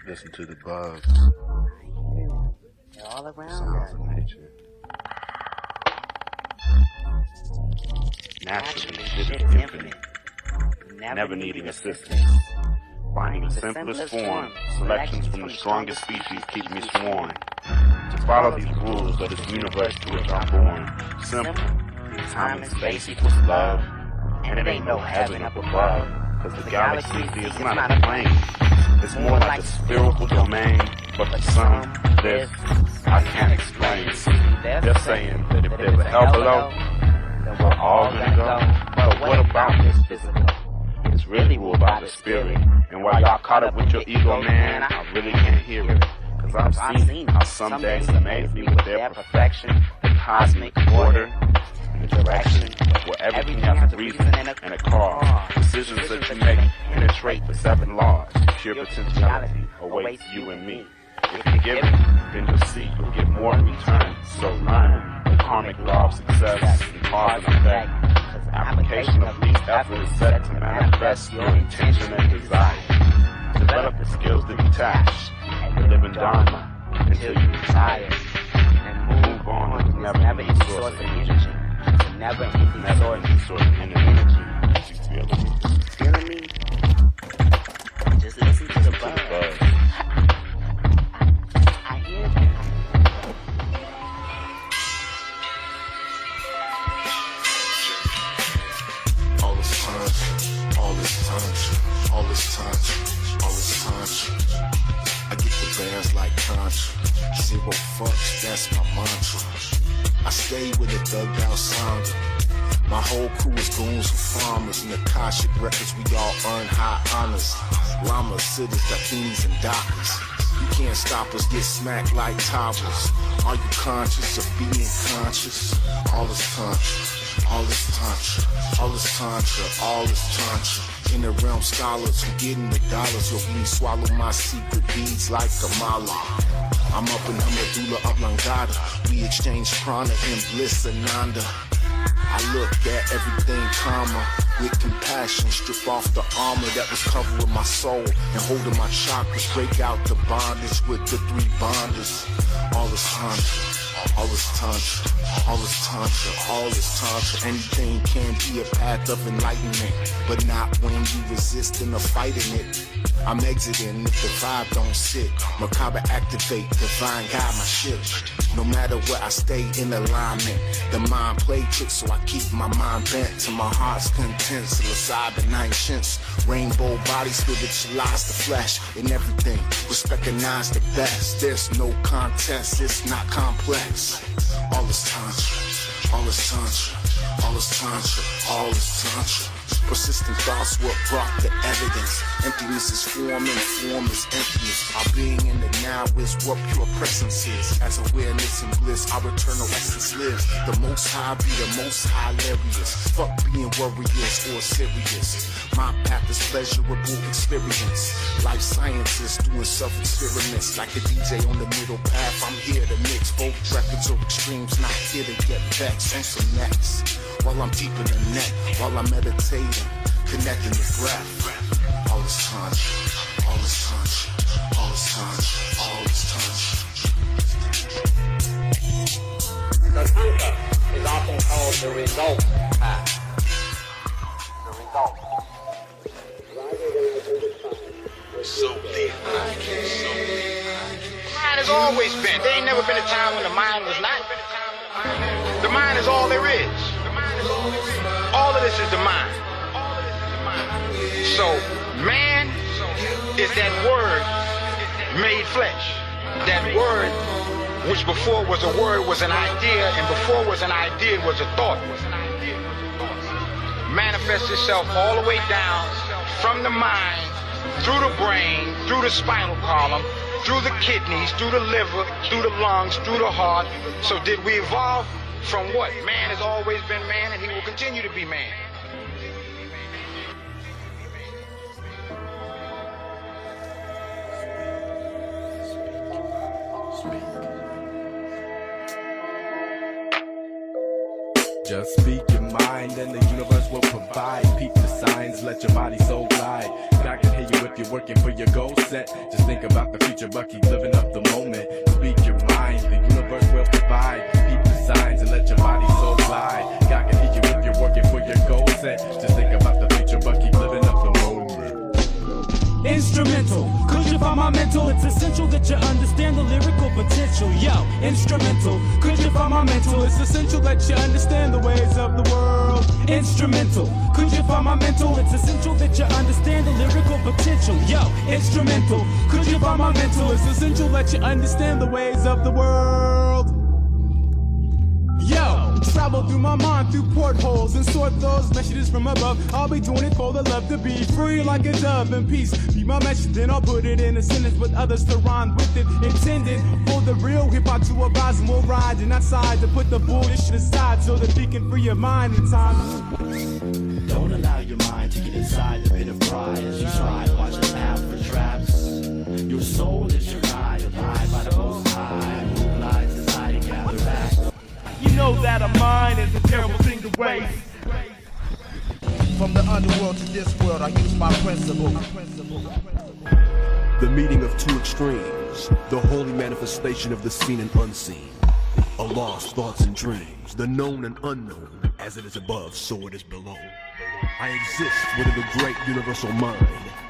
Listen to the bugs. They're all around Sounds us. of nature. Naturally, shit is infinite. Never needing assistance. Finding the simplest form. Selections from the strongest species keep me sworn to follow these rules of this universe to which I'm born. Simple. Time and space equals love. And it ain't no heaven up above. Cause the galaxy is not a plane. It's more like a spherical domain. But for some, this I can't explain. They're saying that if there's a hell below, then we're all gonna go. But what about this physical? It's really ruled by the spirit. And while y'all caught up with your ego, man, I really can't hear it. Cause I've seen how some days amaze me with their perfection, the cosmic order, and the direction where everything has a reason and a cause. Decisions that you make penetrate the 7 laws. Pure potentiality awaits you and me. If you give it, then you'll see you'll get more in return. So learn the karmic law of success and cause and effect. Cause the application of these efforts is set to manifest your intention and desire. Develop the skills to detach and live in Dharma until you retire. And move on with never-ending source of energy. Never-ending source of energy. You feeling me? Feeling me? Just listen to the buzz. I hear them. All this time, all this time, all this time, all this time. I get the bands like Contra. 0 fucks, that's my mantra. I stay with a thugged out sounder. My whole crew is goons and farmers. In the Akashic records, we all earn high honors. Llamas, sitters, dakinis, and doctors. You can't stop us, get smacked like toddlers. Are you conscious of being conscious? All this tantra, all this tantra, all this tantra, all this tantra. In the realm, scholars who getting the dollars. You'll be swallow my secret deeds like a mala. I'm up in the medulla oblongata. We exchange prana and bliss ananda. I look at everything calmer with compassion. Strip off the armor that was covering my soul and holding my chakras. Break out the bondage with the 3 bonders. All this tantra, all this tantra, all this tantra, all this tantra. Anything can be a path of enlightenment, but not when you resisting or fighting it. I'm exiting if the vibe don't sit. Macabre activate, divine guide my ship. No matter where I stay in alignment, the mind play tricks, so I keep my mind bent to my heart's content. Psilocybin ancients, rainbow body spiritualize the flesh in everything. Respect recognize the best. There's no contest, it's not complex. All this tantra, all this tantra, all this tantra, all this tantra. Persistent thoughts what brought the evidence. Emptiness is form and form is emptiness. Our being in the now is what pure presence is. As awareness and bliss, our eternal essence lives. The most high be the most hilarious. Fuck being warriors or serious. My path is pleasurable experience. Life sciences doing self-experiments. Like a DJ on the middle path, I'm here to mix both records or extremes. Not here to get vexed on some next. While I'm deep in the net, while I'm meditating, connecting the breath. All this tantra, all this tantra, all this tantra, all this tantra. The tantra is often called the result path. The result. So deep. Mind has always been. There ain't never been a time when the mind was not. The mind is all there is. All of this is the mind. So, man is that word made flesh. That word, which before was a word, was an idea, and before was an idea, was a thought. Manifests itself all the way down from the mind, through the brain, through the spinal column, through the kidneys, through the liver, through the lungs, through the heart. So did we evolve from what? Man has always been man, and he will continue to be man. Just speak your mind and the universe will provide. Peep the signs, let your body soul glide. I can hear you if you're working for your goal set. Just think about the future, but keep living up the moment. Speak your mind, the universe will provide. Keep the signs and let your body so fly. God can hear you if you're working for your goal set. Just think about the future, but keep living up the moment. Instrumental, could you find my mental? It's essential that you understand the lyrical potential. Yo, instrumental, could you find my mental? It's essential that you understand the ways of the world. Instrumental, could you find my mental? It's essential that you understand the lyrical potential. Yo, instrumental, could you find my mental? It's essential that you understand the ways of the world. Yo, travel through my mind through portholes and sort those messages from above. I'll be doing it for the love to be free like a dove and peace. Be my message, then I'll put it in a sentence with others to rhyme with it. Intended for the real hip hop to arise, and we'll ride and outside to put the bullshit aside so that we can free your mind in time. Don't allow your mind to get inside a bit of pride as you try to watch us out for traps. Your soul is your guide, alive by the Most High. Move lies aside and gather back. You know that a mind is a terrible thing to waste. From the underworld to this world, I use my principle. The meeting of two extremes, the holy manifestation of the seen and unseen. Allah's thoughts and dreams, the known and unknown. As it is above, so it is below. I exist within the great universal mind,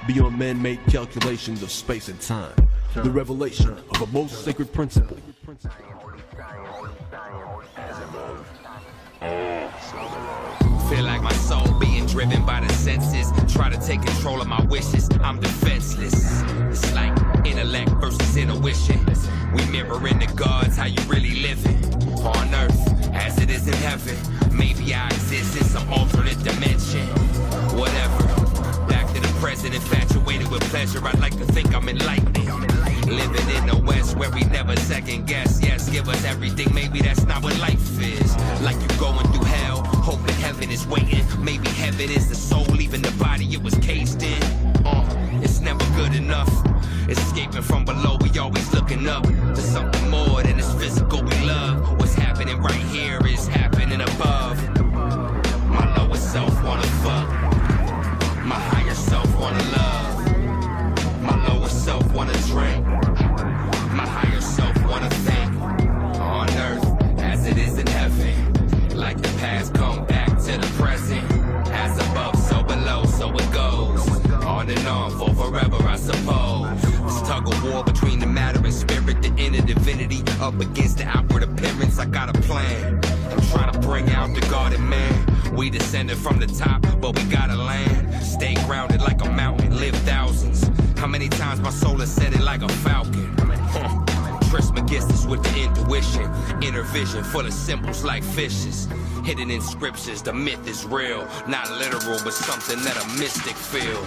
beyond man-made calculations of space and time. The revelation of a most sacred principle. Feel like my soul being driven by the senses. Try to take control of my wishes, I'm defenseless. It's like intellect versus intuition. We mirroring the gods, how you really living on earth as it is in heaven. Maybe I exist in some alternate dimension. Whatever, back to the present, infatuated with pleasure. I'd like to think I'm enlightened. Living in the West where we never second guess. Yes, give us everything, maybe that's not what life is. Like you going through hell, hoping heaven is waiting. Maybe heaven is the soul leaving the body it was cased in. It's never good enough. Escaping from below, we always looking up to something more than this physical we love. What's happening right here is happening above. My lower self wanna fuck. My higher self wanna love. My lower self wanna drink. My higher self wanna think. On earth as it is in heaven. Like the past come back to the present. As above, so below, so it goes. On and on for forever, I suppose. This tug of war between the matter and spirit, the inner divinity up against the outward appearance. I got a plan. I'm trying to bring out the God in man. We descended from the top, but we gotta land. Stay grounded like a mountain, live thousands. How many times my soul has said it like a falcon? Trismegistus with the intuition, inner vision full of symbols like fishes. Hidden in scriptures, the myth is real. Not literal, but something that a mystic feel.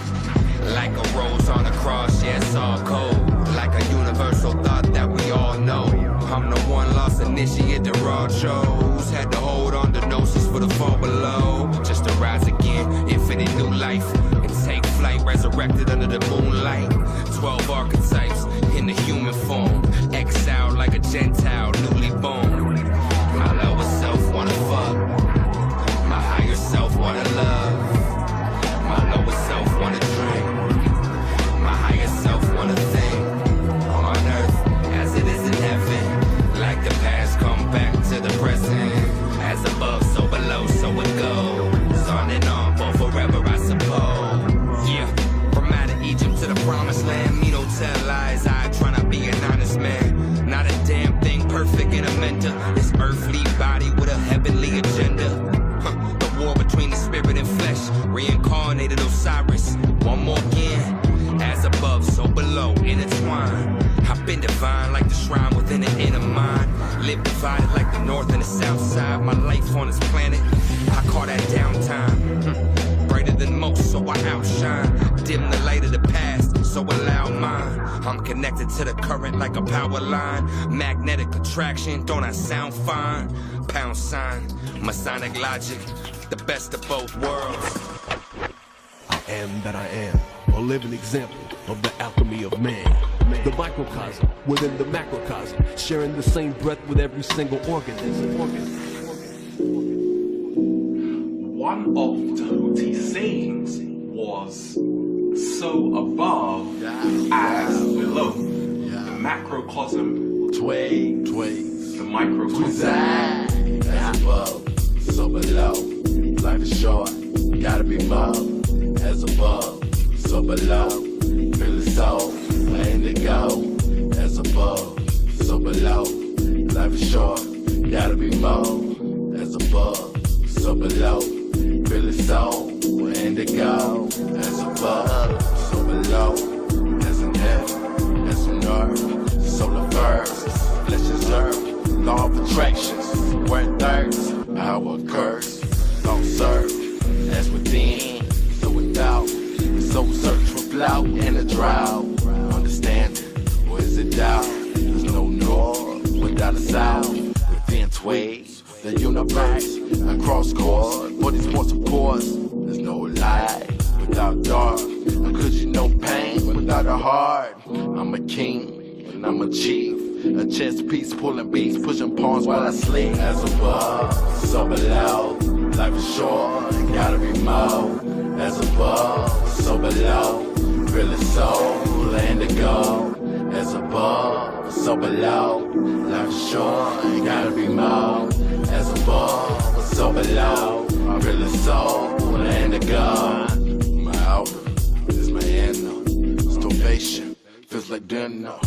Like a rose on a cross, yeah, it's all cold. Like a universal thought that we all know. I'm the one lost initiate the raw shows. Had to hold on to gnosis for the fall below. Just to rise again, infinite new life. And take flight, resurrected under the moonlight. 12 archetypes in the human form. Exiled like a Gentile, newly born. My lower self wanna fuck. My higher self wanna love. My lower self wanna drink. My higher self wanna think. On earth as it is in heaven. Like the past come back to the present. As above, so below, so it goes. On and on for forever, I suppose. Yeah, from out of Egypt to the promised land. Me don't tell lies, I try to be an honest man. Not a damn thing perfect in a mentor. This earthly body with a heavenly agenda. The war between the spirit and flesh. Reincarnated Osiris, one more again. As above, so below, intertwined. I've been divine like the shrine within the inner mind. Live divided like the north and the south side. My life on this planet, I call that downtime. Brighter than most, so I outshine. Dim the light of the past, so allow mine. I'm connected to the current like a power line. Magnetic attraction, don't I sound fine? Pound sign, Masonic logic, the best of both worlds. I am that I am, a living example of the alchemy of man. The microcosm within the macrocosm, sharing the same breath with every single organism. One of Tahuti's sayings was, so above as below. The macrocosm twigs, the microcosm as above, so below. Life is short, gotta be more. As above, so below. Feel the soul, letting it go. As above, so below. Life is short, gotta be more. As above, so below. Feel the soul, letting it go. As above, so below. As in heaven, as on earth. Solar first, flesh is earth. Law of attractions, where thirst, power occurs. Don't serve, as within, so without. So search for flout and a drought. Understanding, or is it doubt? There's no north without a south. Within twigs, the universe, across course. For these points of course, there's no light without dark. How could you know pain without a heart? I'm a king, and I'm a chief. A chess piece, pulling beats, pushing pawns while I sleep. As above, so below. Life is short, gotta be more. As above, so below. Feel the soul, and to go. As above, so below. Life is short, gotta be more. As above, so below. Feel the soul, and to go. My outer is my inner. Starvation feels like dinner.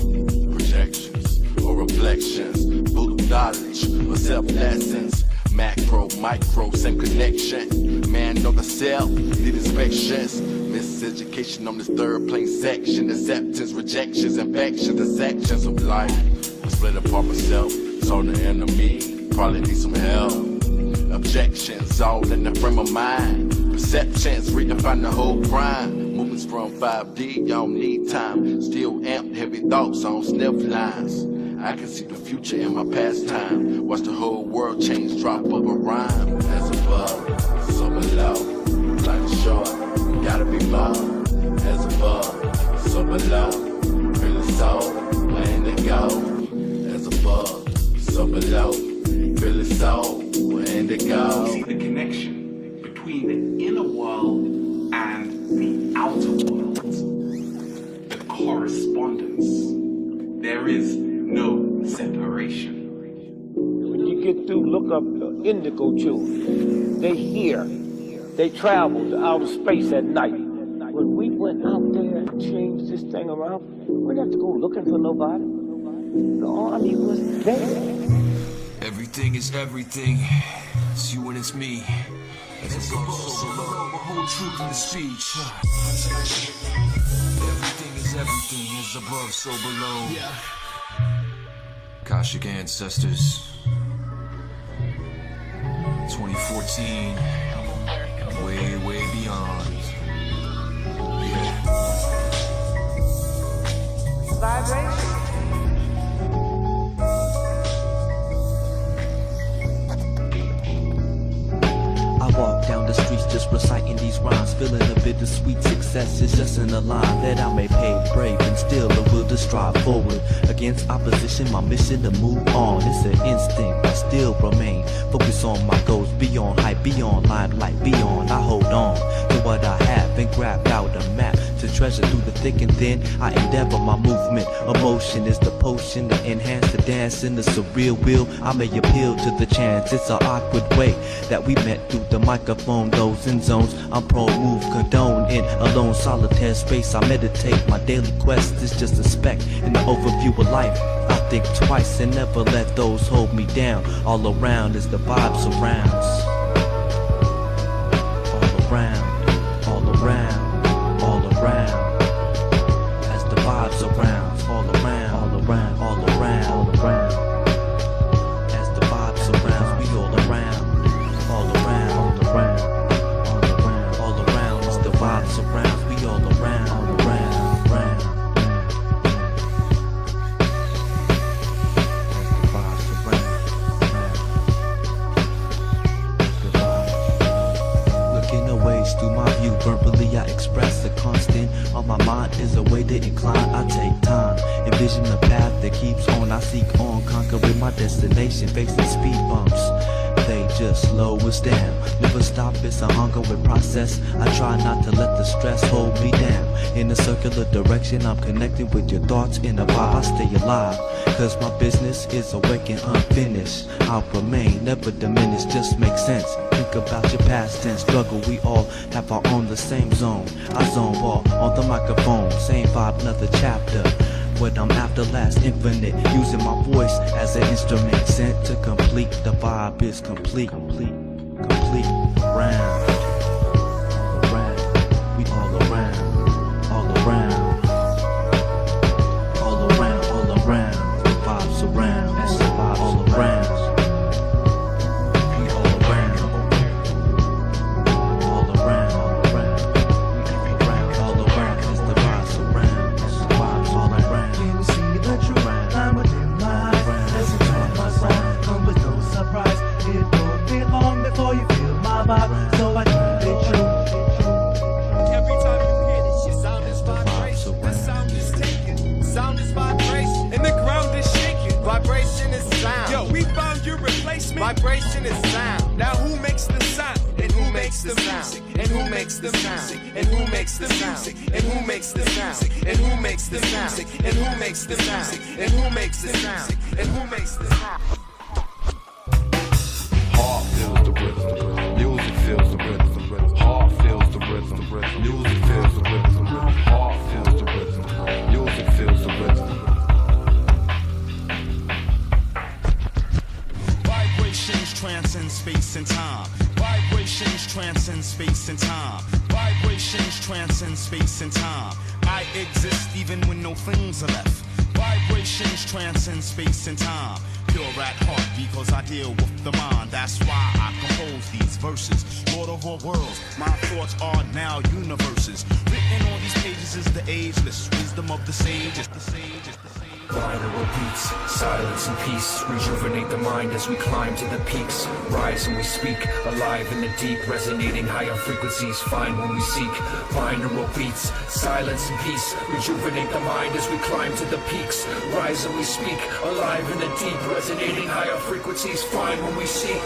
Projections or reflections, full of knowledge or self-lessons. Macro, micro, same connection. Man know the self, need inspections. Miseducation on this third plane section. Acceptance, rejections, infections, the sections of life. I split apart myself, saw the enemy, probably need some help. Objections, all in the frame of mind. Perceptions, redefine the whole crime. Movements from 5D, y'all need time. Still amped, heavy thoughts on sniff lines. I can see the future in my pastime. Watch the whole world change, drop of a rhyme. As above, so below. Life is short, gotta be more. As above, so below. Feel the soul, letting it go. As above, so below. Feel the soul, letting it go. See the connection between the inner world and the outer world. The correspondence. There is no separation. When you get through, look up the indigo children. They here. They travel to outer space at night. When we went out there and changed this thing around, we didn't have to go looking for nobody. The army was there. Everything is everything. It's you and it's me. It's above, so below. The whole truth in the speech. Everything is everything. It's above, so below. Akashic ancestors. 2014. Way, way beyond. Vibration. I walk down the streets just reciting these rhymes, feeling a bittersweet success is just in a line that I may pay brave and still a will to strive forward against opposition. My mission to move on, it's an instinct. I still remain focused on my goals, beyond hype, beyond limelight, beyond. I hold on to what I have and grab out a map to treasure through the thick and thin. I endeavor my movement. Emotion is the potion to enhance the dance in the surreal will. I may appeal to the chance. It's an awkward way that we met through the microphone. Those in zones I'm pro move condone in alone solitaire space. I meditate. My daily quest is just a speck in the overview of life. I think twice and never let those hold me down. All around is the vibe surrounds. All around, all around, all around. As the vibe surrounds, all around, all around, all around, all around. As the vibe surrounds, we all around, all around, all around, all around, all around. As the vibe surrounds, we all around, all around, around. Through my view, verbally I express the constant. On my mind is a way to incline. I take time, envision the path that keeps on. I seek on, conquering my destination, facing speed bumps. they just slow us down. Never stop, it's a hunger with process. I try not to let the stress hold me down. In a circular direction, I'm connecting with your thoughts. In a vibe, I stay alive, cause my business is awake and unfinished. I'll remain, never diminish, just make sense. Think about your past tense struggle, we all have our own, the same zone. I zone ball on the microphone, same vibe, another chapter. What I'm after, last infinite, using my voice as an instrument sent to complete. The vibe is complete, complete, complete. Round, all around, we all around, all around, all around, all around. The vibes around, that's the vibes all around. We all around, all around, all around, all around. It's the vibes around, it's the vibes all around. Can you see the truth? I'm within my eyes. As you try my song, come with no surprise. It won't be long before you feel my vibe, so I keep it true. Every time you hear this, your sound is vibration. The sound is taken, sound is vibration, and the ground is shaking. Vibration is sound. Yo, we found your replacement. Vibration is sound. Now who makes the sound? And who makes the music? And who makes the music? And who makes the music? And who makes the music? And who makes the music? And who makes the music? And who makes the music? And who makes the sound? Heart feels the rhythm, music feels the rhythm, heart feels the rhythm, music feels the rhythm, heart feels the rhythm, music feels the rhythm. Vibrations transcend space and time. Vibrations transcend space and time. Vibrations transcend space and time. I exist even when no things are left. Vibrations transcend space and time. Pure at heart because I deal with the mind. That's why I compose these verses. Lord of all worlds, my thoughts are now universes. Written on these pages is the ageless wisdom of the sage. It's the sage, it's the sage. Binaural beats, silence and peace, rejuvenate the mind as we climb to the peaks. Rise when we speak, alive in the deep, resonating higher frequencies, find when we seek. Binaural beats, silence and peace, rejuvenate the mind as we climb to the peaks. Rise when we speak, alive in the deep, resonating higher frequencies, find when we seek.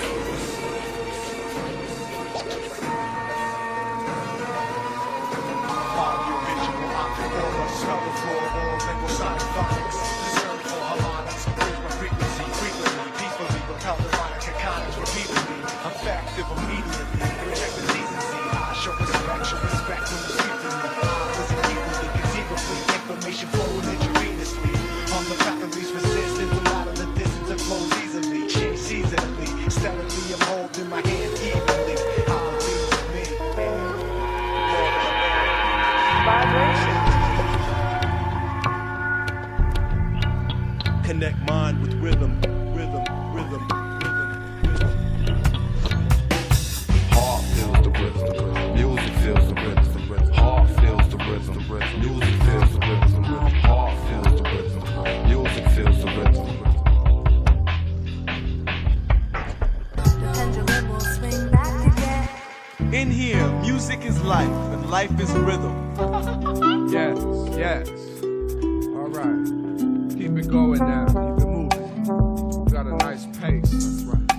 Connect mind with rhythm, rhythm, rhythm, rhythm, rhythm. Heart feels the rhythm, music feels the rhythm, heart feels the rhythm, music feels the rhythm, heart feels the rhythm, music feels the rhythm. In here, music is life, and life is rhythm. Yes, yes. All right. Keep it going now. Keep it moving. Got a nice pace. That's right.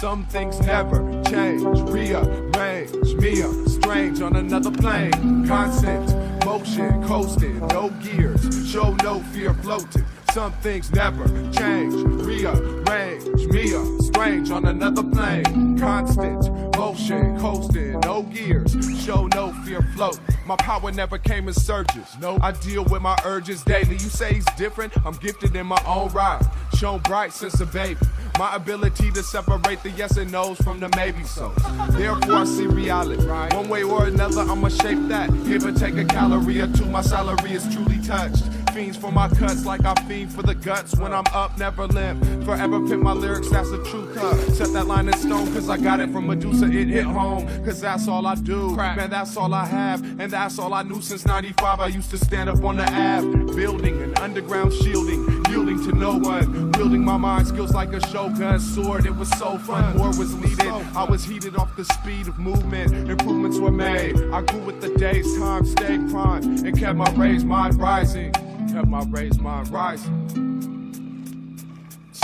Some things never change. Rearrange me strange on another plane. Constant motion, coasting, no gears. Show no fear floating. Some things never change. Rearrange me strange on another plane. Constant motion, coasting, no gears. Show no fear float. My power never came in surges. No, I deal with my urges daily. You say he's different, I'm gifted in my own right. Shown bright since a baby. My ability to separate the yes and no's from the maybe so. Therefore I see reality. One way or another I'ma shape that. Give or take a calorie or two, my salary is truly touched. Fiends for my cuts like I fiend for the guts. When I'm up, never limp. Forever pick my lyrics, that's a true cut. Set that line in stone, cause I got it from Medusa, it hit home. Cause that's all I do, man, that's all I have. And that's all I knew since 95. I used to stand up on the Ave, building an underground shielding, yielding to no one. Wielding my mind skills like a shogun sword, it was so fun. More was needed, I was heated off the speed of movement. Improvements were made, I grew with the days, time stayed prime. And kept my raised mind rising. Kept my raised mind rising.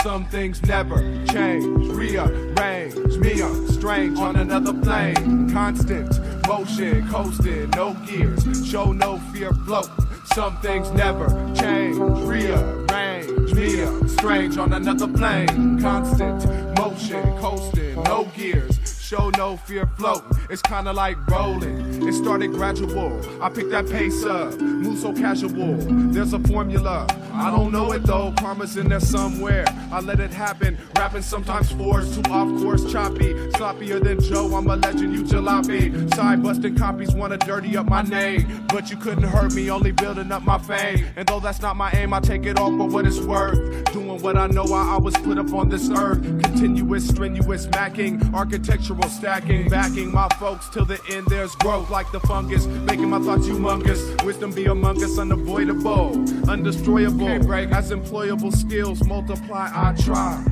Some things never change, rearrange me, I'm strange on another plane. Constant motion, coasting, no gears, show no fear, float. Some things never change, rearrange me, I'm strange on another plane. Constant motion, coasting, no gears, show no fear, float. It's kinda like rolling, it started gradual. I pick that pace up, move so casual. There's a formula, I don't know it though. Karma's in there somewhere, I let it happen. Rapping sometimes forced, too off course, choppy. Sloppier than Joe, I'm a legend, you jalopy. Side busting copies wanna dirty up my name, but you couldn't hurt me, only building up my fame. And though that's not my aim, I take it all for what it's worth. Doing what I know I was put up on this earth. Continuous, strenuous, macking, architectural stacking, backing my folks till the end. There's growth like the fungus, making my thoughts humongous. Wisdom be among us, unavoidable, undestroyable. Can't break as employable skills multiply. I try,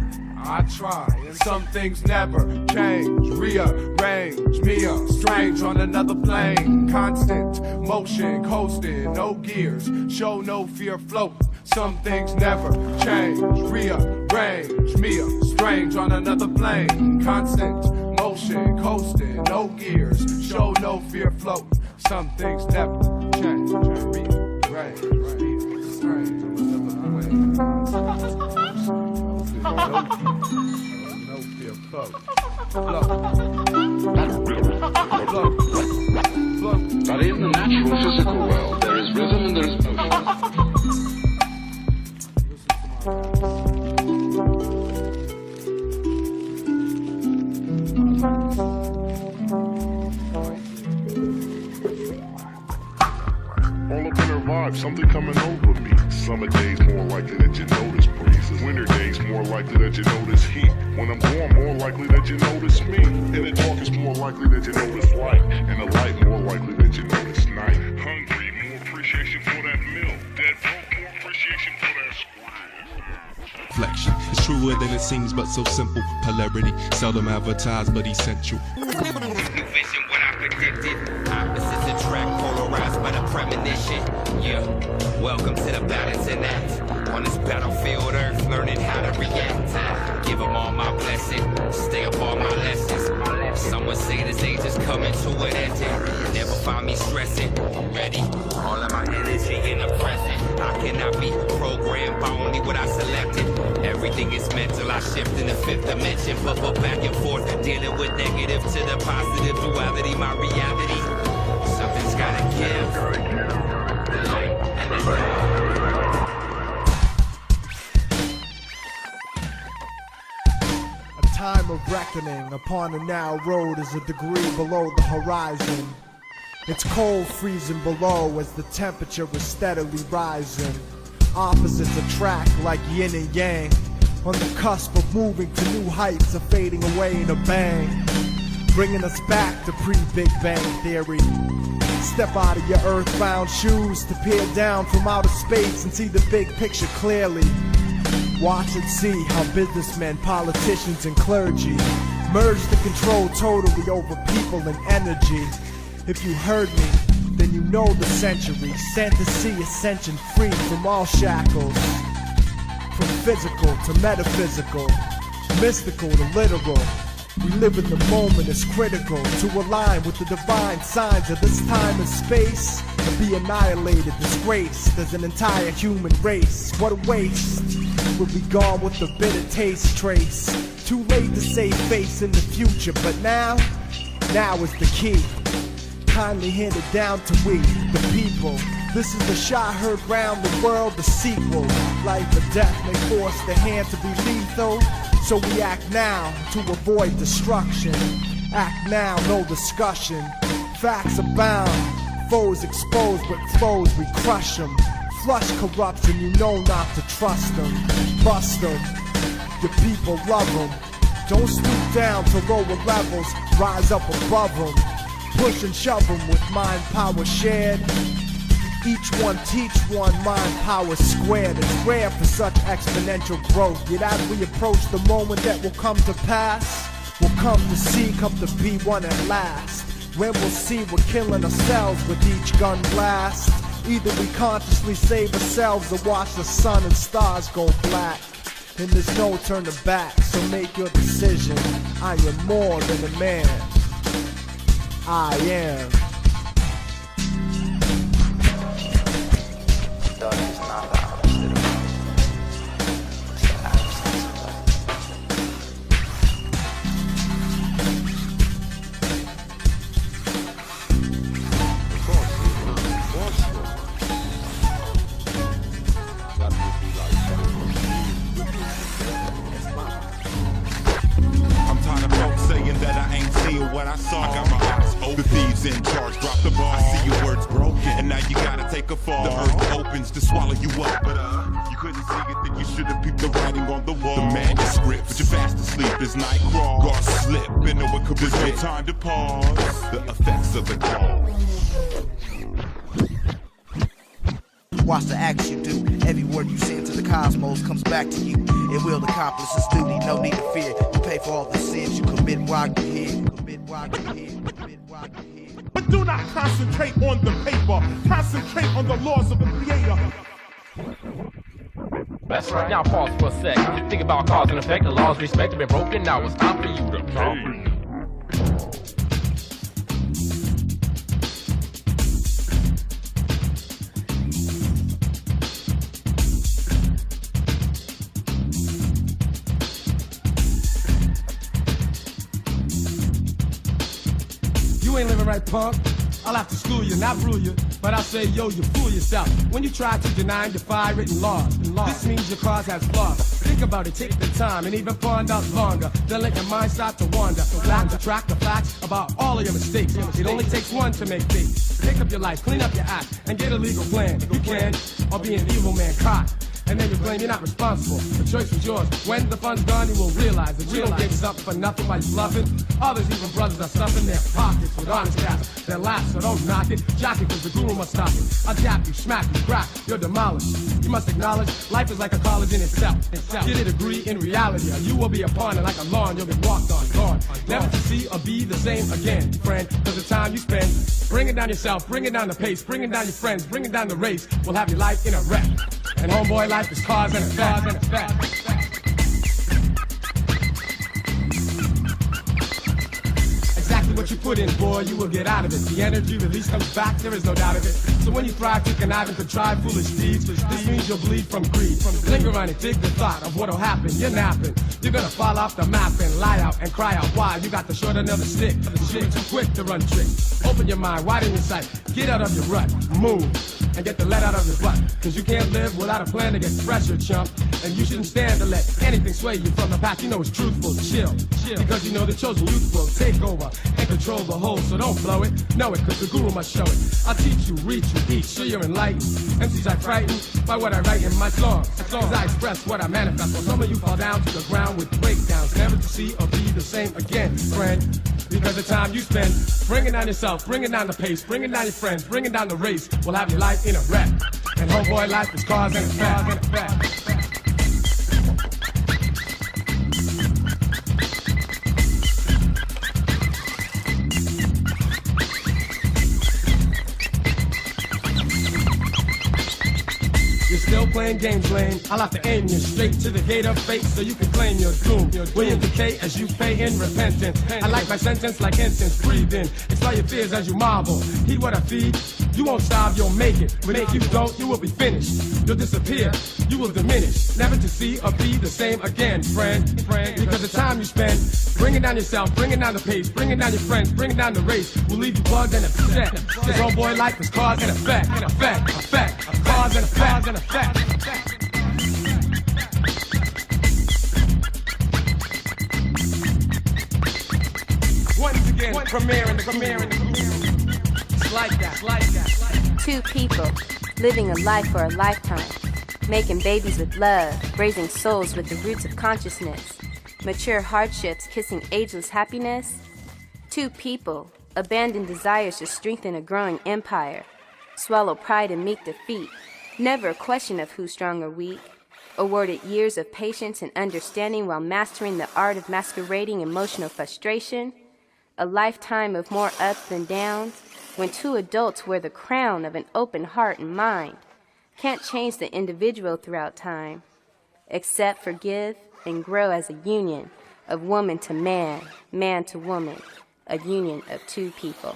and some things never change. Rearrange me, I'm strange on another plane. Constant motion, coasting, no gears, show no fear, float. Some things never change. Rearrange me, I'm strange on another plane. Constant motion, coasting, no gears, show no fear, float. Some things never change. Rearrange me, I'm strange on another plane. No fear, float. But in the natural physical world, there is rhythm and there is motion. All up in her vibe, something coming over me. Summer days more likely that you notice breezes. Winter days more likely that you notice heat. When I'm gone, more likely that you notice me. In the dark is more likely that you notice light. And the light more likely that you notice night. Hungry, more appreciation for that meal. Dead broke, more appreciation for that square. Reflection is truer than it seems, but so simple. Polarity, seldom advertised, but essential. New vision, what I predicted. Opposites attract, polarized by the premonition. Yeah, welcome to the balancing act. On this battlefield, Earth, learning how to react. Give them all my blessing, stay up all my lessons. Some would say this age is coming to an ending. Never find me stressing. Ready, all of my energy in the present. I cannot be programmed by only what I selected. Everything is mental, I shift in the fifth dimension. But back and forth, dealing with negative to the positive. Duality, my reality. Something's gotta give. The light and the dark. Time of reckoning upon a narrow road is a degree below the horizon. It's cold freezing below as the temperature is steadily rising. Opposites attract like yin and yang, on the cusp of moving to new heights of fading away in a bang, bringing us back to pre-Big Bang Theory. Step out of your earthbound shoes to peer down from outer space and see the big picture clearly. Watch and see how businessmen, politicians, and clergy merge to control totally over people and energy. If you heard me, then you know the century sent to see ascension free from all shackles. From physical to metaphysical, mystical to literal. We live in the moment, it's critical to align with the divine signs of this time and space, and be annihilated, disgraced as an entire human race. What a waste. We'll be gone with the bitter taste trace. Too late to save face in the future, but now is the key. Kindly handed down to we, the people. This is the shot heard round the world, the sequel. Life or death may force the hand to be lethal, so we act now to avoid destruction. Act now, no discussion. Facts abound, foes exposed, with foes we crush them. Flush corruption, you know not to trust them. Bust them, your people love them. Don't stoop down to lower levels, rise up above them. Push and shove them with mind power shared. Each one teach one, mind power squared. It's rare for such exponential growth. Yet as we approach the moment that will come to pass, we'll come to see, come to be one at last. When we'll see we're killing ourselves with each gun blast. Either we consciously save ourselves or watch the sun and stars go black. And there's no turning back, so make your decision. I am more than a man. I am. What I saw, I got my eyes open. The thieves in charge, drop the ball. I see your words broken, and now you gotta take a fall. The earth opens to swallow you up, but you couldn't see it, then you should have peeped the writing on the wall. The manuscript, but you're fast asleep as night crawls. Guard slip, and no one could There's no time to pause. The effects of the call. Watch the acts you do. Every word you send to the cosmos comes back to you. It will accomplish its duty, no need to fear. You pay for all the sins you commit while you're here. But do not concentrate on the paper. Concentrate on the laws of the Creator. That's right. Now pause for a sec. You think about cause and effect. The laws respect have been broken. Now it's time for you to talk. You ain't living right, punk. I'll have to school you, not rule you. But I say, yo, you fool yourself when you try to deny and defy written laws. This means your cause has flaws. Think about it, take the time, and even ponder longer. Then let your mind start to wander. Not to track the facts about all of your mistakes. It only takes one to make things. Pick up your life, clean up your act, and get a legal plan. If you can, or be an evil man caught. And then you claim you're not responsible. The choice was yours. When the fun's gone, you will realize that you don't get something for nothing while you're bluffing. Others, even brothers, are stuffing their pockets with honest cash. They're last, so don't knock it. Jock it, cause the guru must stop it. I'll jab you, smack you, crack, you're demolished. You must acknowledge life is like a college in itself. Get a degree in reality, or you will be a pawn, and like a lawn, you'll get walked on, gone. Never to see or be the same again, friend. Cause the time you spend bringing down yourself, bringing down the pace, bringing down your friends, bringing down the race, will have your life in a wreck. And homeboy, life is cause and effect. Exactly what you put in, boy, you will get out of it. The energy release comes back, there is no doubt of it. So when you thrive to connive and contrive foolish deeds, this means you'll bleed from greed. Linger on it, dig the thought of what'll happen. You're napping. You're gonna fall off the map and lie out and cry out why. You got the short end of the stick. You're too quick to run tricks. Open your mind, widen your sight. Get out of your rut. Move. And get the lead out of your butt. Cause you can't live without a plan to get fresher, chump. And you shouldn't stand to let anything sway you from the path you know is truthful. Chill. Because you know the chosen youth will take over and control the whole. So don't blow it. Know it, cause the guru must show it. I'll teach you, reach you, each, so you're enlightened. MCs are frightened by what I write in my songs. Cause I express what I manifest. While some of you fall down to the ground with breakdowns. Never to see or be the same again, friend. Because the time you spend bringing down yourself, bringing down the pace, bringing down your friends, bringing down the race, will have your life in a wreck. And homeboy, life is cause and effect. You're still playing games, lane. I'll have to aim you straight to the gate of fate so you can claim your doom. William decay as you pay in repentance. I like my sentence like incense. Breathe in, expel your fears as you marvel. Heed what I feed. You won't starve, you'll make it. But if you don't, you will be finished. You'll disappear, you will diminish. Never to see or be the same again, friend. Because the time you spend bringing down yourself, bringing down the pace, bringing down your friends, bringing down the race will leave you bugged and upset. This homeboy life is cause and effect. Cause and effect. Once again, premiering the It's like that. Two people living a life for a lifetime, making babies with love, raising souls with the roots of consciousness, mature hardships kissing ageless happiness. Two people abandon desires to strengthen a growing empire, swallow pride and meek defeat. Never a question of who's strong or weak. Awarded years of patience and understanding while mastering the art of masquerading emotional frustration. A lifetime of more ups than downs, when two adults wear the crown of an open heart and mind. Can't change the individual throughout time. accept, forgive, and grow as a union of woman to man, man to woman, a union of two people.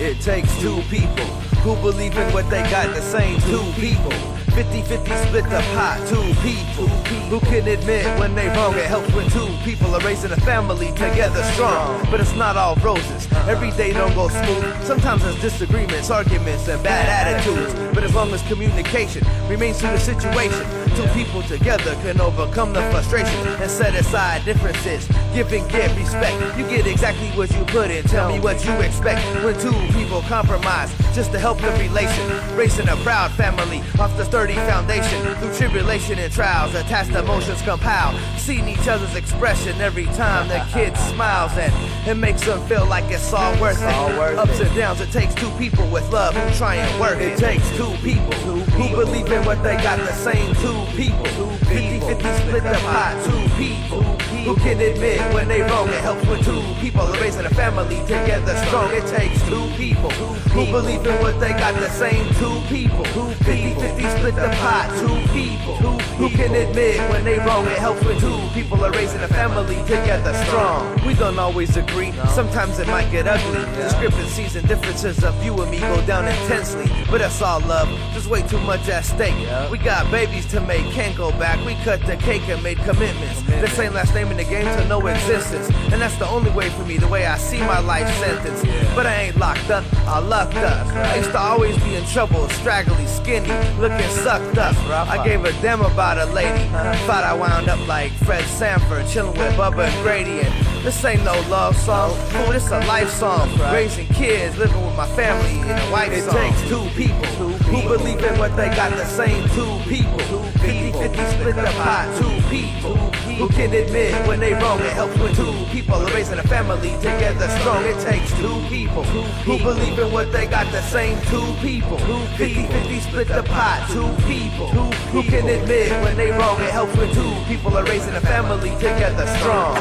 It takes two people who believe in what they got, the same two people. 50-50 split the pot, two people who can admit when they wrong. It helps when two people are raising a family together strong. But it's not all roses, every day don't go smooth. Sometimes there's disagreements, arguments, and bad attitudes. But as long as communication remains through the situation, two people together can overcome the frustration and set aside differences. Give and get respect, you get exactly what you put in. Tell me what you expect when two people compromise just to help the relation. Raising a proud family off the sturdy foundation. Through tribulation and trials, attached emotions compile. Seeing each other's expression every time the kid smiles, and it makes them feel like it's all worth it. Ups and downs, it takes two people with love who try and work it. It takes two people who believe in what they got, the same two people. 50-50 split the pot, two people who can admit when they wrong. It helps when two people are raising a family together strong. It takes two people who believe in what they got, the same two people. 50-50 split the pot, two people who can admit when they wrong. It helps when two people are raising a family together strong. We don't always agree, sometimes it might get ugly. Discrepancies and differences of you and me go down intensely, but that's all love, there's way too much at stake. We got babies to make, can't go back. We cut the cake and made commitments. This ain't last name in the game to no existence, and that's the only way for me, the way I see my life sentence. But I ain't locked up, I lucked up. I used to always be in trouble, straggly, skinny, looking sucked up. I gave a damn about a lady, thought I wound up like Fred Sanford, chilling with Bubba and Grady. And this ain't no love song, fool, this a life song. Raising kids, living with my family in a white song. It takes two people who believe in what they got, the same two people. 50-50 split the pot, two people who can admit when they wrong. It helps when two people are raising a family together strong. It takes two people who believe in what they got, the same two people. 50-50 split the pot, two people who can admit when they wrong. It helps when two people are raising a family together strong.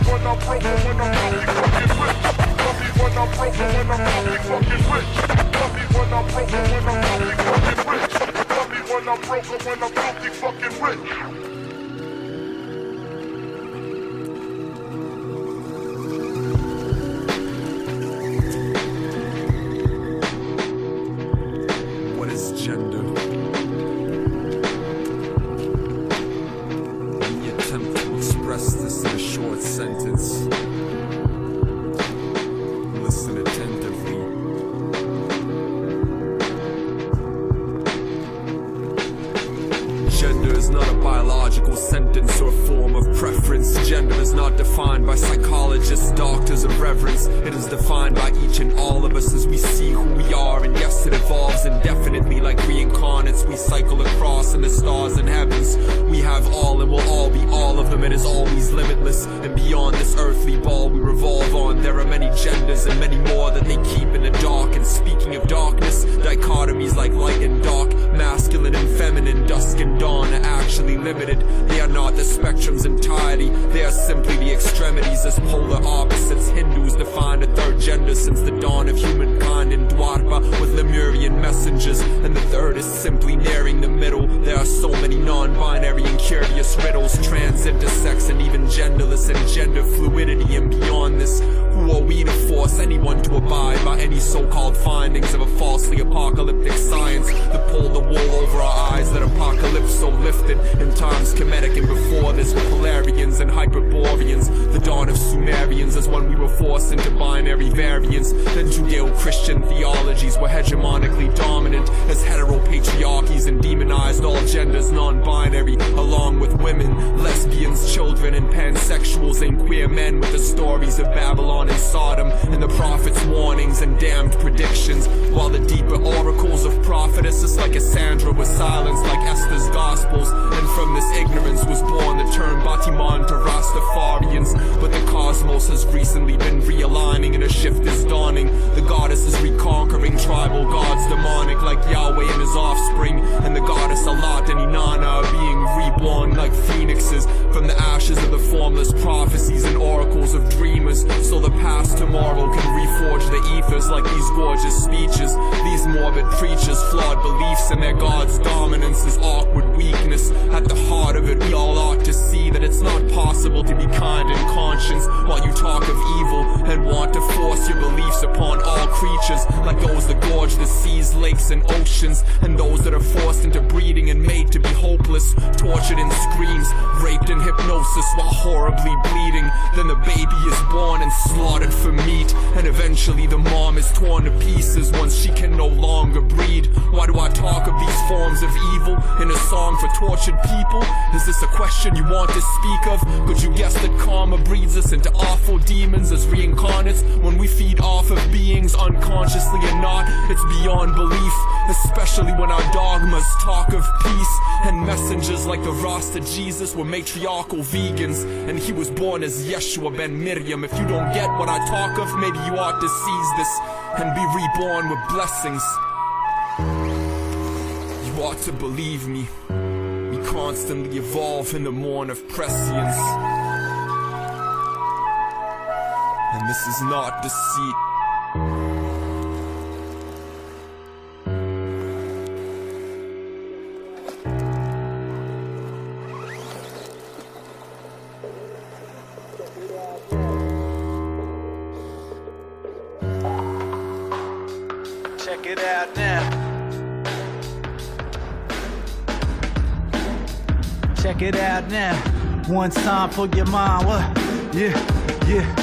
When I'm broke, when I'm healthy, fucking rich. Love me when I'm broke, when I'm healthy, fucking rich. Love me when I'm broke, when I'm healthy, fucking rich. Love me when I'm broke, when I'm healthy, fucking rich. What is gender? Let me attempt to express this in a short sentence. Listen attentively. Gender is not a biological sentence or form of preference. Gender is not defined by psychologists, doctors of reverence. It is defined by each and all of us as we see who we are. And yes, it evolves indefinitely like reincarnates. We cycle across in the stars and heavens. We have all and will all be all of them. It is always limitless. And beyond this earthly ball we revolve on, there are many genders and many more that they keep in the dark. And speaking of darkness, dichotomies like light and dark, masculine and feminine, dusk and dawn are actually limited. They are not the spectrum's entirety, they are simply the extremities as polar opposites. Hindus defined a third gender since the dawn of humankind in Dwarpa with Lemurian messengers, and the third is simply nearing the middle. There are so many non-binary and curious riddles, trans, intersex, and even genderless and gender fluidity. And beyond this, who are we to force anyone to abide by any so-called findings of a falsely apocalyptic science that pull the wool over our eyes? That apocalypse so lifted in times Kemetic, and before this with Polarians and Hyperboreans. The dawn of Sumerians is when we were forced into binary variants. Then Judeo-Christian theologies were hegemonically dominant as heteropatriarchies and demonized all genders non-binary, along with women, lesbians, children, and pansexuals and queer men, with the stories of Babylon and Sodom and the prophets' warnings and damned predictions. While the deeper oracles of prophetesses like Cassandra were silenced like Esther's Gospels, and from this ignorance was born the term Batiman to Rastafarians. But the cosmos has recently been realigning and a shift is dawning. The goddess is reconquering tribal gods demonic like Yahweh and his offspring, and the goddess Alat and Inanna are being reborn like phoenixes from the ashes ashes of the formless prophecies and oracles of dreamers, so the past tomorrow can reforge the ethers like these gorgeous speeches. These morbid preachers, flawed beliefs in their God's dominance is awkward weakness. At the heart of it, we all ought to see that it's not possible to be kind in conscience while you talk of evil and want to force your beliefs upon all creatures, like those that gorge the seas, lakes, and oceans, and those that are forced into breeding and made to be hopeless, tortured in screams, raped in hypnosis while horribly bleeding. Then the baby is born and slaughtered for meat, and eventually the mom is torn to pieces once she can no longer breed. Why do I talk of these forms of evil in a song for tortured people? Is this a question you want to speak of? Could you guess that karma breeds us into awful demons as reincarnates when we feed off of beings unconsciously or not? It's beyond belief, especially when our dogmas talk of peace, and messengers like the Rasta Jesus were matriarchal vegans, and he was born as Yeshua ben Miriam. If you don't get what I talk of, maybe you ought to seize this and be reborn with blessings. You ought to believe me. We constantly evolve in the morn of prescience, and this is not deceit. Check it out now. Check it out now. One time for your mind. What? Yeah.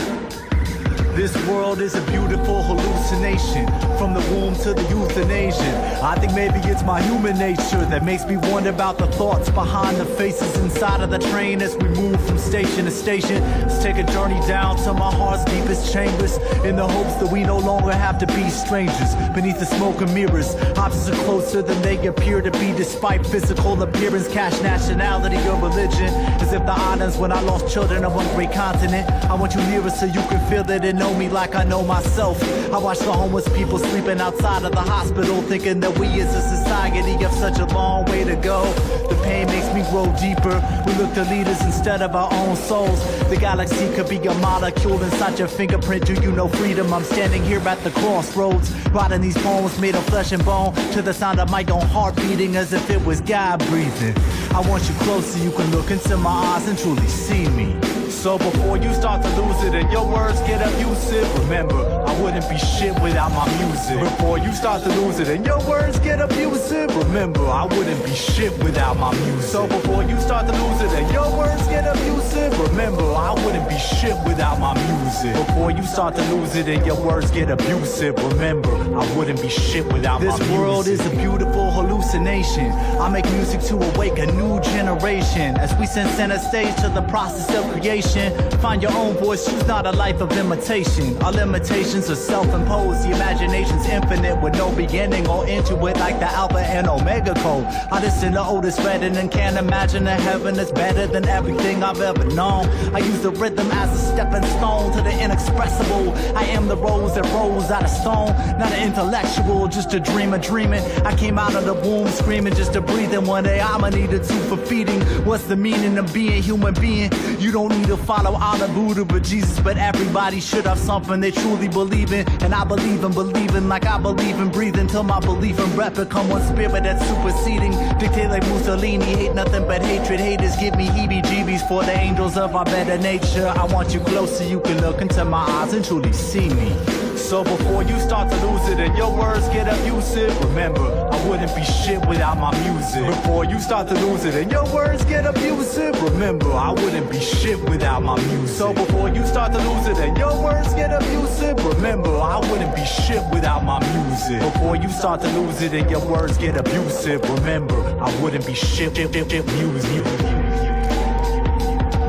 This world is a beautiful hallucination, from the womb to the euthanasian. I think maybe it's my human nature that makes me wonder about the thoughts behind the faces inside of the train as we move from station to station. Let's take a journey down to my heart's deepest chambers, in the hopes that we no longer have to be strangers. Beneath the smoke and mirrors, options are closer than they appear to be, despite physical appearance, caste, nationality, or religion. As if the islands when I lost children of one great continent. I want you nearer so you can feel it and know me like I know myself. I watch the homeless people sleeping outside of the hospital, thinking that we as a society have such a long way to go. The pain makes me grow deeper. We look to leaders instead of our own souls. The galaxy could be a molecule inside your fingerprint. Do you know freedom? I'm standing here at the crossroads, writing these poems made of flesh and bone, to the sound of my own heart beating as if it was God breathing. I want you close so you can look into my eyes and truly see me. So before you start to lose it and your words get abusive, remember, I wouldn't be shit without my music. Before you start to lose it and your words get abusive, remember, I wouldn't be shit without my music. So before you start to lose it and your words get abusive, remember, I wouldn't be shit without my music. Before you start to lose it and your words get abusive, remember, I wouldn't be shit without my music. This world is a beautiful hallucination. I make music to awake a new generation, as we send center stage to the process of creation. Find your own voice, choose not a life of imitation. Our limitations are self-imposed. The imagination's infinite with no beginning or end to it, like the Alpha and Omega code. I listen to Otis Redding and can't imagine a heaven that's better than everything I've ever known. I use the rhythm as a stepping stone to the inexpressible. I am the rose that rose out of stone, not an intellectual, just a dreamer dreaming. I came out of the womb screaming just to breathe, and one day I'ma need a tooth for feeding. What's the meaning of being human being? You don't need to follow Allah, Buddha, but Jesus, but everybody should have something they truly believe in. And I believe in believing like I believe in breathing, till my belief and rep become one spirit that's superseding. Dictate like Mussolini, hate nothing but hatred. Haters give me heebie-jeebies for the angels of our better nature. I want you close so you can look into my eyes and truly see me. So before you start to lose it and your words get abusive, remember, I wouldn't be shit without my music. Before you start to lose it and your words get abusive, remember, I wouldn't be shit without my music. So before you start to lose it and your words get abusive, remember, I wouldn't be shit without my music. Before you start to lose it and your words get abusive, remember, I wouldn't be shit music.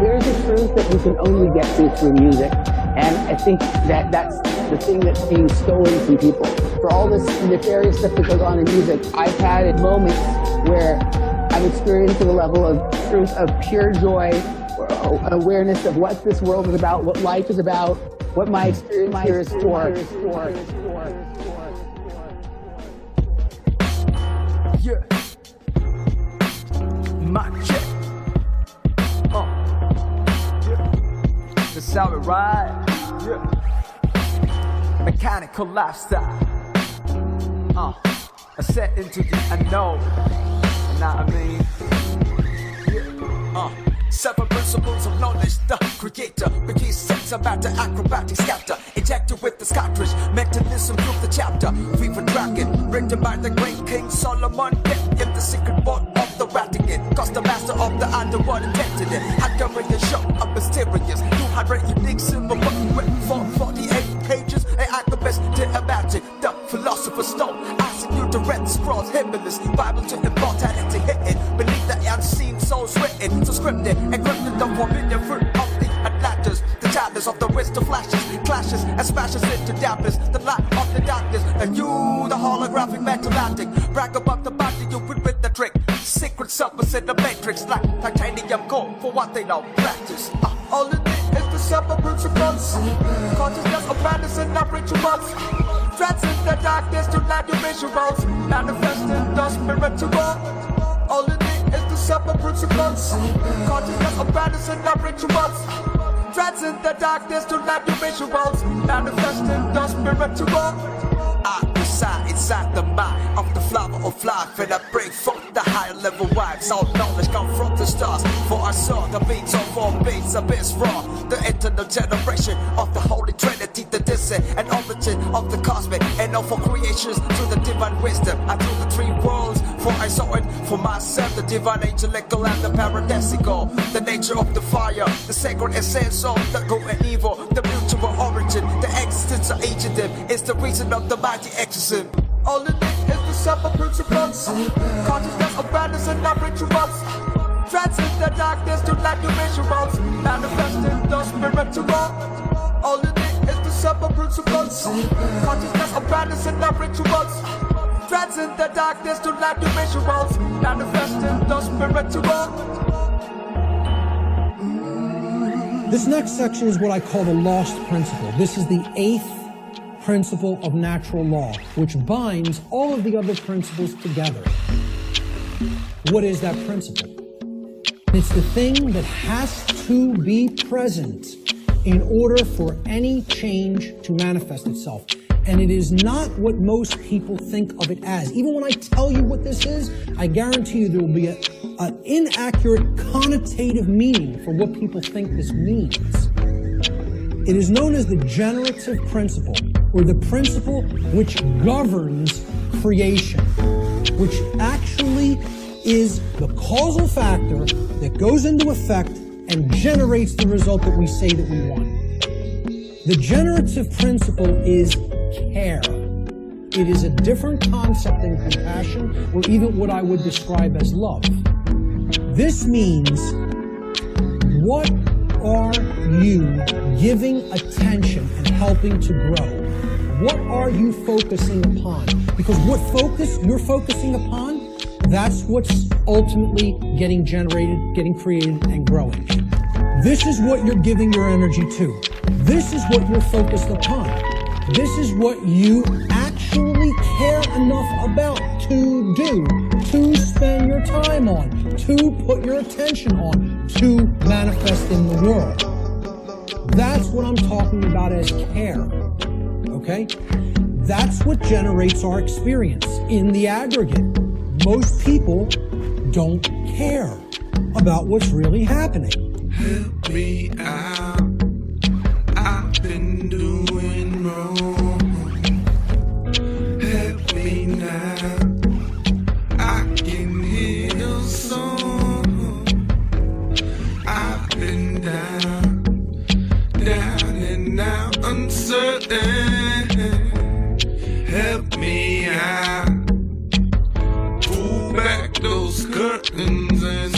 There's a truth that you can only get to through music, and I think that that's the thing that's being stolen from people. For all this nefarious stuff that goes on in music, I've had moments where I've experienced a level of truth, of pure joy, awareness of what this world is about, what life is about, what my experience here is for. Yeah. My check. That's how we ride. Yeah. Mechanical lifestyle. Set into the unknown. You know what I mean? Seven principles of knowledge, the creator. The key sense about the acrobatic scatter. Ejected with the cartridge, mechanism through the chapter. Fever dragon, written by the great King Solomon. Kept in the secret vault of the Vatican. Cause the master of the underworld invented it. Had carried a show of mysterious 200 unique silver book written for 48 pages. And alchemist did a magic, the philosopher's stone. Asking you to read the scrolls, hymnless Bible to immortality hidden beneath the unseen souls written. So scripted, encrypted the forbidden fruit of the Atlantis. The childless of the wrist of flashes, clashes and smashes into dampness. The light of the darkness, and you, the holographic metalantic. Brag about the body you put with the trick. Secret self in the matrix, like titanium gold for what they don't practice. All it is the seven principles. Consciousness of madness and not rituals. Transcend the darkness to light your visuals. Manifesting the spiritual. All it is the seven principles. Consciousness of madness and not rituals. Transcend the darkness to light your visuals. Manifesting the spiritual. I reside inside the mind of the flower of life, and I bring forth the higher level vibes. All knowledge come from the stars, for I saw the beats of all beats, abyss raw. The eternal generation of the Holy Trinity, the descent and origin of the cosmic, and all for creations through the divine wisdom. I threw the three worlds, for I saw it for myself, the divine angelical and the paradisical. The nature of the fire, the sacred essence of the good and evil, the mutual origin, the existence of each of them is the reason of the mighty exorcism. All it is the seven principles. Consciousness of madness and not rituals. Transcend the darkness to light your visuals. Manifesting the spiritual. All it is the seven principles. Consciousness of madness and not rituals. Transcend the darkness to light your visuals. Manifesting the spiritual. This next section is what I call the lost principle. This is the 8th principle of natural law, which binds all of the other principles together. What is that principle? It's the thing that has to be present in order for any change to manifest itself. And it is not what most people think of it as. Even when I tell you what this is, I guarantee you there will be an inaccurate connotative meaning for what people think this means. It is known as the generative principle, or the principle which governs creation, which actually is the causal factor that goes into effect and generates the result that we say that we want. The generative principle is care. It is a different concept than compassion, or even what I would describe as love. This means, what are you giving attention and helping to grow? What are you focusing upon? Because what you're focusing upon, that's what's ultimately getting generated, getting created, and growing. This is what you're giving your energy to. This is what you're focused upon. This is what you actually care enough about to do, to spend your time on, to put your attention on, to manifest in the world. That's what I'm talking about as care. Okay? That's what generates our experience in the aggregate. Most people don't care about what's really happening. Help me out. I've been doing wrong. Help me now. I can hear your song. I've been down and out, uncertain. Help me out. Pull back those curtains and